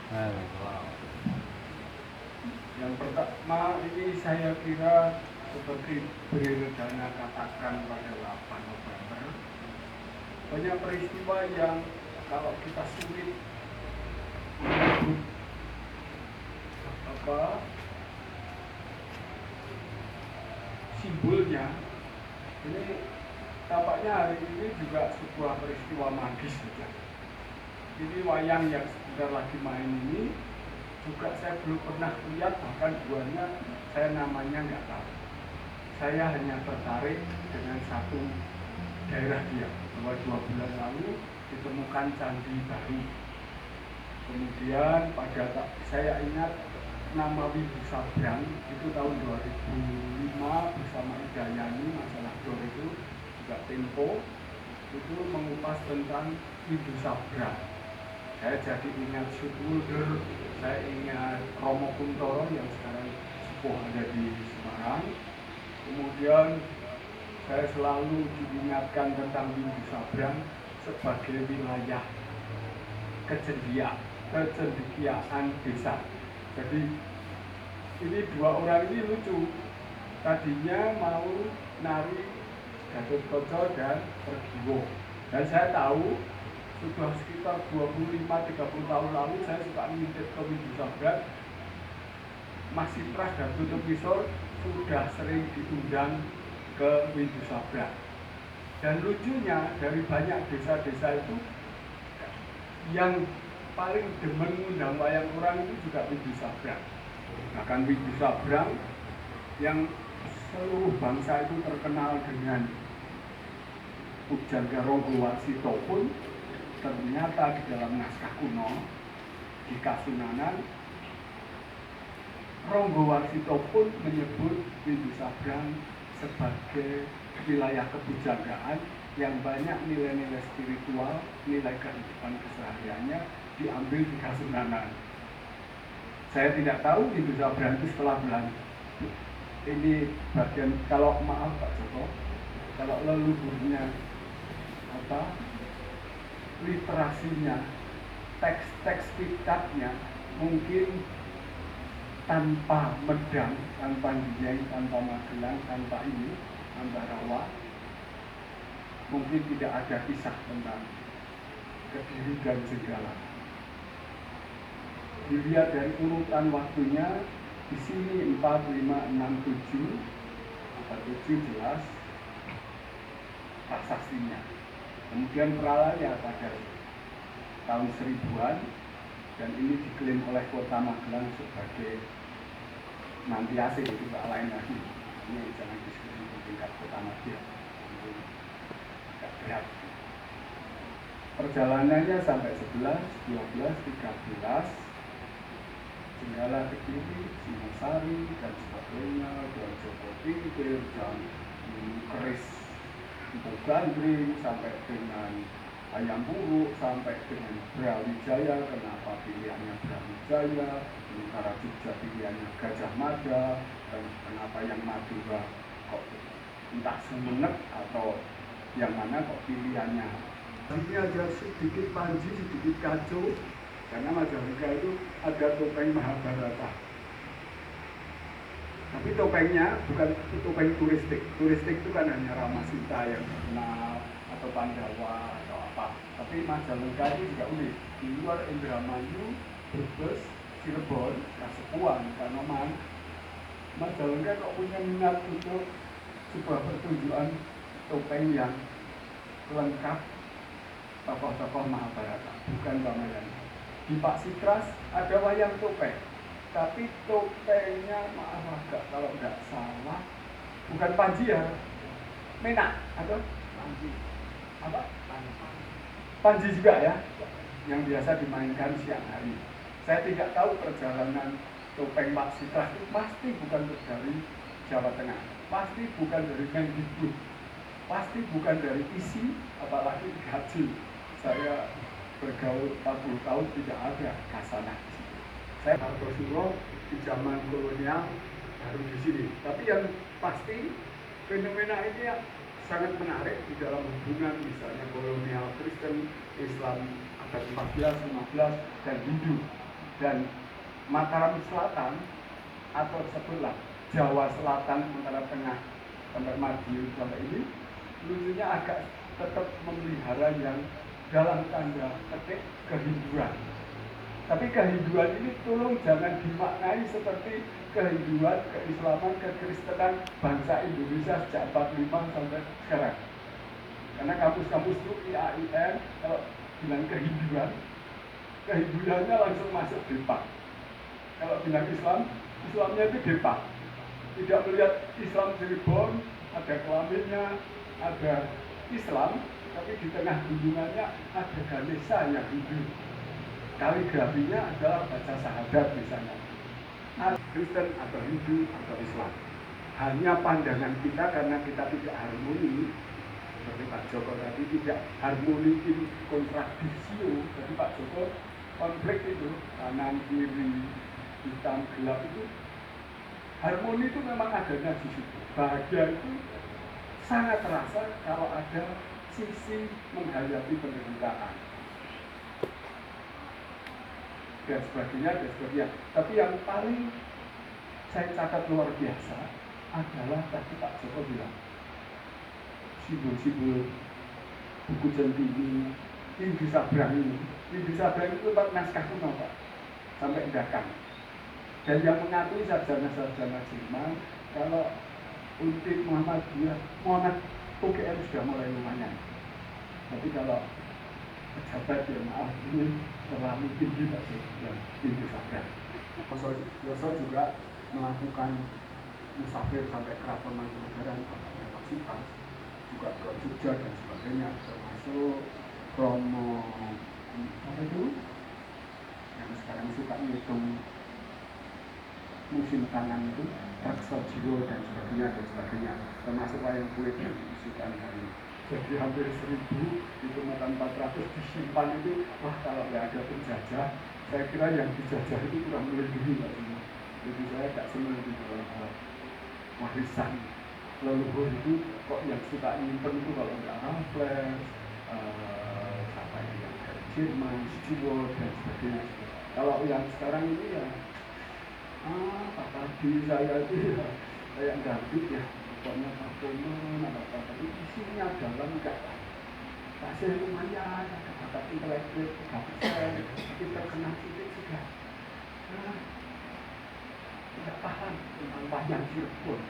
Wow. Yang pertama ini saya kira seperti Beredana katakan pada 8 November, banyak peristiwa yang kalau kita sulit menyebut apa simbolnya, ini tampaknya hari ini juga sebuah peristiwa magis saja. Ini wayang yang sebentar lagi main ini juga saya belum pernah lihat, bahkan buahnya saya namanya nggak tahu. Saya hanya tertarik dengan satu daerah dia, bahwa 2 bulan lalu ditemukan candi baru. Kemudian saya ingat nama Windu Sabrang itu tahun 2005 bersama Idayani, masalah Dor itu juga Tempo itu mengupas tentang Windu Sabrang. Saya jadi ingat Sutwulder, saya ingat Romo Kuntoro yang sekarang sepuh ada di Semarang. Kemudian saya selalu diingatkan tentang Windu Sabrang sebagai wilayah kecendikiaan desa. Jadi ini 2 orang ini lucu. Tadinya mau nari Gatotkaca dan Pergiwo. Dan saya tahu sudah sekitar 25-30 tahun lalu saya suka ngintip ke Windu Sabrang. Mas Citras dan Tutup Kisor sudah sering diundang ke Windu Sabrang. Dan lucunya dari banyak desa-desa itu yang paling demen ngundang wayang orang itu juga Windu Sabrang. Bahkan Windu Sabrang yang seluruh bangsa itu terkenal dengan Pujangga Ronggowarsito pun ternyata di dalam naskah kuno di Kasunanan Ronggowarsito pun menyebut Windu Sabrang sebagai wilayah kepujanggaan yang banyak nilai-nilai spiritual, nilai kehidupan kesehariannya diambil di Kasunanan. Saya tidak tahu Windu Sabrang itu setelah Belanda. Ini bagian, kalau maaf Pak Joko, kalau leluhurnya literasinya, teks-teks kitabnya mungkin tanpa Medang, tanpa Dieng, tanpa Magelang, tanpa ini, tanpa Rawa, mungkin tidak ada kisah tentang Kediri dan Jenggala. Dilihat dari urutan waktunya, di sini 4, 5, 6, 7, 7 jelas prasastinya. Kemudian peralanya pada tahun 1000-an, dan ini diklaim oleh Kota Magelang sebagai Mantiase, itu tak lain lagi. Ini jangan diskusi di tingkat Kota Magelang, itu agak berat. Perjalanannya sampai 11, 12, 13, Jenggala Kediri, Singosari, dan sebagainya, dan Joko Tingkir, dan Keris Empuk Gandring, sampai dengan Ayam Buruk, sampai dengan Brawijaya. Kenapa pilihannya Brawijaya? Sementara Jogja pilihannya Gajah Mada, dan kenapa yang Madura kok entah Sumenep atau yang mana kok pilihannya. Ini aja sedikit Panji, sedikit kacau, karena Majalengka itu ada topeng Mahabharata. Tapi topengnya bukan topeng turistik. Turistik itu kan hanya Ramasita yang terkenal, atau Pandawa atau apa. Tapi Majalengka itu juga unik. Di luar Indramayu, Brebes, Cirebon, Kasepuan, Kanoman, Majalengka kok punya minat untuk sebuah pertunjukan topeng yang lengkap tokoh-tokoh Mahabharata, bukan Ramayana. Di Pak Citras ada wayang topeng, tapi topengnya maaf agak kalau nggak salah bukan Panji ya, Menak atau Panji apa? Panji juga ya, yang biasa dimainkan siang hari. Saya tidak tahu perjalanan topeng Pak Citras itu pasti bukan dari Jawa Tengah, pasti bukan dari Mendikbud, pasti bukan dari isi, apalagi gaji. Saya bergaul 40 tahun tidak ada kasanah di situ. Saya Kartosuro di zaman kolonial baru di sini. Tapi yang pasti fenomena ini sangat menarik di dalam hubungan misalnya kolonial Kristen, Islam abad 14, 15, dan Hindu. Dan Mataram Selatan atau sebelah Jawa Selatan antara tengah sampai Madiun sampai ini lucunya agak tetap memelihara yang dalam tanda petik kehinduan. Tapi kehinduan ini tolong jangan dimaknai seperti kehinduan, keislaman, kekristenan bangsa Indonesia sejak 45 sampai sekarang. Karena kampus-kampus itu IAIN kalau bilang kehinduan, kehinduannya langsung masuk depak. Kalau bilang Islam, Islamnya itu depak. Tidak melihat Islam Cirebon, ada kelaminnya, ada Islam, tapi di tengah kunjungannya ada Ganesha yang Hindu. Kaligrafinya adalah baca syahadat misalnya. Kristen atau Hindu atau Islam. Hanya pandangan kita karena kita tidak harmoni, seperti Pak Joko tadi tidak harmoni in kontradisio. Jadi Pak Joko konflik itu kanan kiri hitam gelap itu harmoni itu memang adanya di situ. Bahagia itu sangat terasa kalau ada sisi menghadapi penderitaan dan sebagainya dan sebagainya. Tapi yang paling saya catat luar biasa adalah tadi Pak Joko bilang simbol-simbol buku Centini, Indi Sabrang ini. Indi Sabrang itu tempat naskah kuno Pak, sampai Dakan. Dan yang mengakui sarjana-sarjana Jerman kalau untuk Muhammadiyah, Muhammad UGM sudah mulai lumayan. Tapi kalau pejabat ya maaf ini terlalu tinggi Pak yang Indi Sabrang. Yoso juga melakukan musafir sampai Keraton Mangkunegaran, Pak Sipas, juga ke Jogja dan sebagainya, termasuk Romo apa itu yang sekarang suka ngitung musim tangan itu, Taksojiro dan sebagainya, termasuk wayang kulit yang disukai hari. Jadi hampir 1000 ditemukan 400 disimpan itu, wah kalau nggak ada penjajah, saya kira yang dijajah itu kurang melindungi Pak semua. Jadi saya tak senang di dalam warisan leluhur itu kok yang suka nyimpen itu kalau nggak Raffles, siapa yang dari Jerman, Stewart dan sebagainya. Kalau yang sekarang ini ya tadi saya itu ya kayak gabut ya, pokoknya patungan apa tapi isinya dalam enggak hasil lumayan, ada bakat intelektual 3%, tapi terkena titik sudah tidak paham tentang wayang Cirebon.